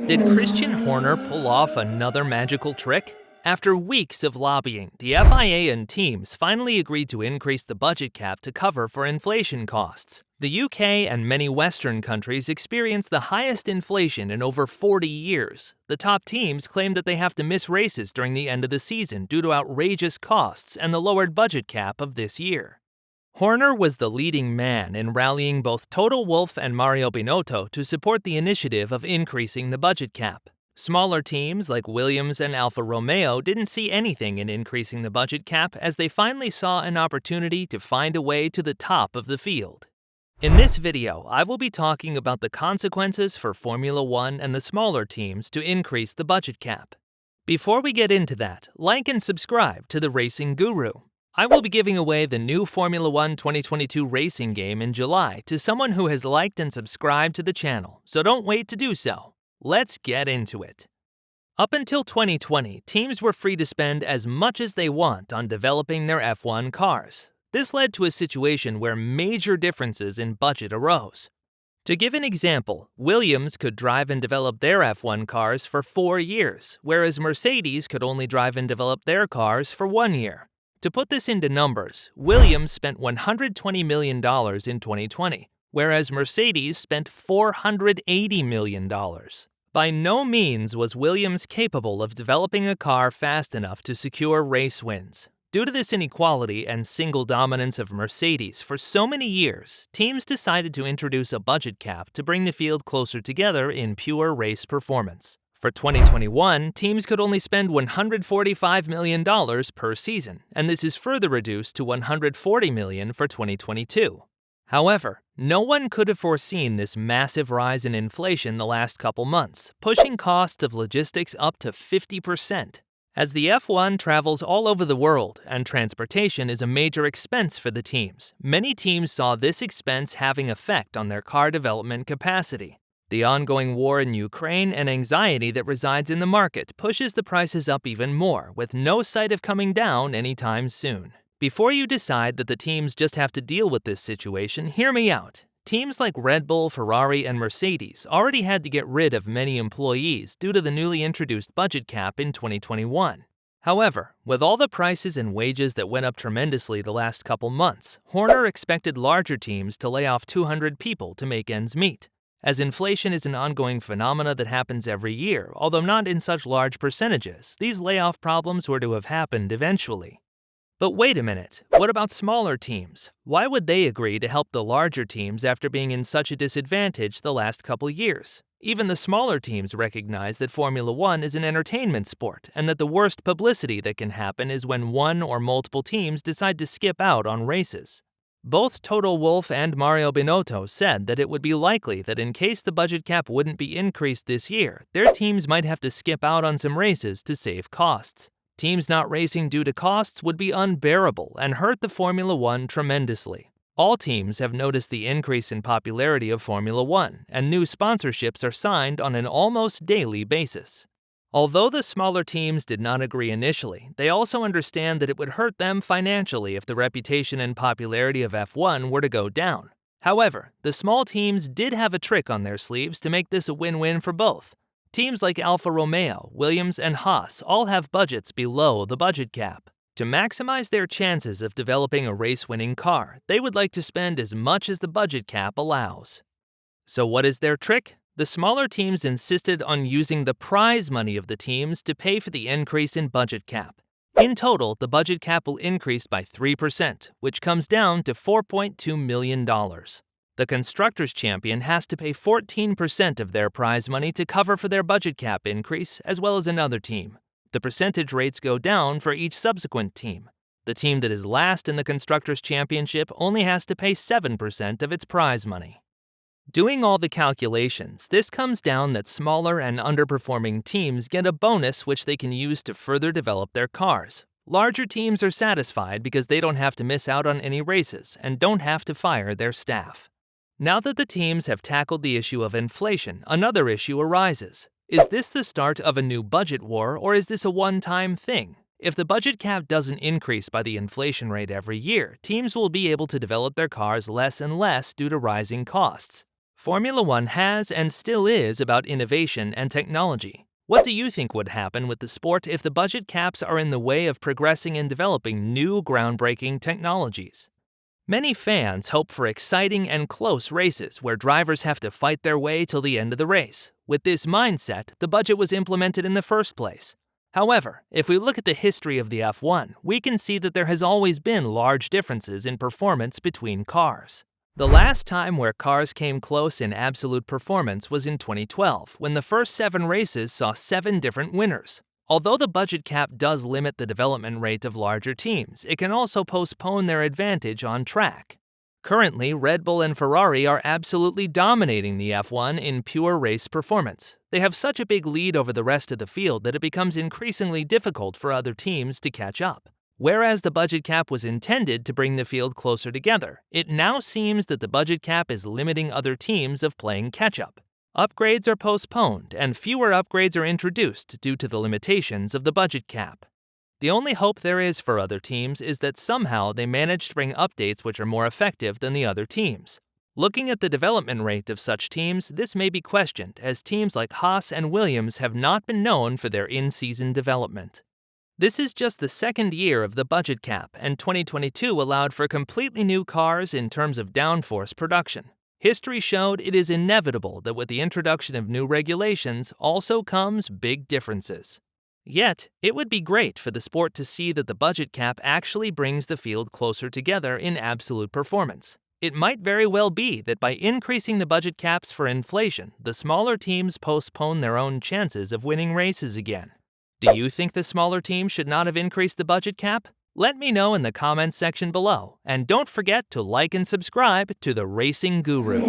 Did Christian Horner pull off another magical trick? After weeks of lobbying, the FIA and teams finally agreed to increase the budget cap to cover for inflation costs. The UK and many Western countries experienced the highest inflation in over 40 years. The top teams claim that they have to miss races during the end of the season due to outrageous costs and the lowered budget cap of this year. Horner was the leading man in rallying both Toto Wolff and Mario Binotto to support the initiative of increasing the budget cap. Smaller teams like Williams and Alfa Romeo didn't see anything in increasing the budget cap as they finally saw an opportunity to find a way to the top of the field. In this video, I will be talking about the consequences for Formula One and the smaller teams to increase the budget cap. Before we get into that, like and subscribe to the Racing Guru. I will be giving away the new Formula One 2022 racing game in July to someone who has liked and subscribed to the channel, so don't wait to do so. Let's get into it. Up until 2020, teams were free to spend as much as they want on developing their F1 cars. This led to a situation where major differences in budget arose. To give an example, Williams could drive and develop their F1 cars for 4 years, whereas Mercedes could only drive and develop their cars for 1 year. To put this into numbers, Williams spent $120 million in 2020, whereas Mercedes spent $480 million. By no means was Williams capable of developing a car fast enough to secure race wins. Due to this inequality and single dominance of Mercedes for so many years, teams decided to introduce a budget cap to bring the field closer together in pure race performance. For 2021, teams could only spend $145 million per season, and this is further reduced to $140 million for 2022. However, no one could have foreseen this massive rise in inflation the last couple months, pushing costs of logistics up to 50%. As the F1 travels all over the world and transportation is a major expense for the teams, many teams saw this expense having effect on their car development capacity. The ongoing war in Ukraine and anxiety that resides in the market pushes the prices up even more, with no sight of coming down anytime soon. Before you decide that the teams just have to deal with this situation, hear me out. Teams like Red Bull, Ferrari, and Mercedes already had to get rid of many employees due to the newly introduced budget cap in 2021. However, with all the prices and wages that went up tremendously the last couple months, Horner expected larger teams to lay off 200 people to make ends meet. As inflation is an ongoing phenomena that happens every year, although not in such large percentages, these layoff problems were to have happened eventually. But wait a minute, what about smaller teams? Why would they agree to help the larger teams after being in such a disadvantage the last couple years? Even the smaller teams recognize that Formula One is an entertainment sport and that the worst publicity that can happen is when one or multiple teams decide to skip out on races. Both Toto Wolff and Mario Binotto said that it would be likely that in case the budget cap wouldn't be increased this year, their teams might have to skip out on some races to save costs. Teams not racing due to costs would be unbearable and hurt the Formula One tremendously. All teams have noticed the increase in popularity of Formula One, and new sponsorships are signed on an almost daily basis. Although the smaller teams did not agree initially, they also understand that it would hurt them financially if the reputation and popularity of F1 were to go down. However, the small teams did have a trick on their sleeves to make this a win-win for both. Teams like Alfa Romeo, Williams, and Haas all have budgets below the budget cap. To maximize their chances of developing a race-winning car, they would like to spend as much as the budget cap allows. So what is their trick? The smaller teams insisted on using the prize money of the teams to pay for the increase in budget cap. In total, the budget cap will increase by 3%, which comes down to $4.2 million. The constructors' champion has to pay 14% of their prize money to cover for their budget cap increase, as well as another team. The percentage rates go down for each subsequent team. The team that is last in the constructors' championship only has to pay 7% of its prize money. Doing all the calculations, this comes down that smaller and underperforming teams get a bonus which they can use to further develop their cars. Larger teams are satisfied because they don't have to miss out on any races and don't have to fire their staff. Now that the teams have tackled the issue of inflation, another issue arises. Is this the start of a new budget war, or is this a one-time thing? If the budget cap doesn't increase by the inflation rate every year, teams will be able to develop their cars less and less due to rising costs. Formula One has and still is about innovation and technology. What do you think would happen with the sport if the budget caps are in the way of progressing and developing new groundbreaking technologies? Many fans hope for exciting and close races where drivers have to fight their way till the end of the race. With this mindset, the budget was implemented in the first place. However, if we look at the history of the F1, we can see that there has always been large differences in performance between cars. The last time where cars came close in absolute performance was in 2012, when the first 7 races saw 7 different winners. Although the budget cap does limit the development rate of larger teams, it can also postpone their advantage on track. Currently, Red Bull and Ferrari are absolutely dominating the F1 in pure race performance. They have such a big lead over the rest of the field that it becomes increasingly difficult for other teams to catch up. Whereas the budget cap was intended to bring the field closer together, it now seems that the budget cap is limiting other teams of playing catch-up. Upgrades are postponed and fewer upgrades are introduced due to the limitations of the budget cap. The only hope there is for other teams is that somehow they manage to bring updates which are more effective than the other teams. Looking at the development rate of such teams, this may be questioned, as teams like Haas and Williams have not been known for their in-season development. This is just the second year of the budget cap, and 2022 allowed for completely new cars in terms of downforce production. History showed it is inevitable that with the introduction of new regulations also comes big differences. Yet, it would be great for the sport to see that the budget cap actually brings the field closer together in absolute performance. It might very well be that by increasing the budget caps for inflation, the smaller teams postpone their own chances of winning races again. Do you think the smaller teams should not have increased the budget cap? Let me know in the comments section below, and don't forget to like and subscribe to the Racing Guru.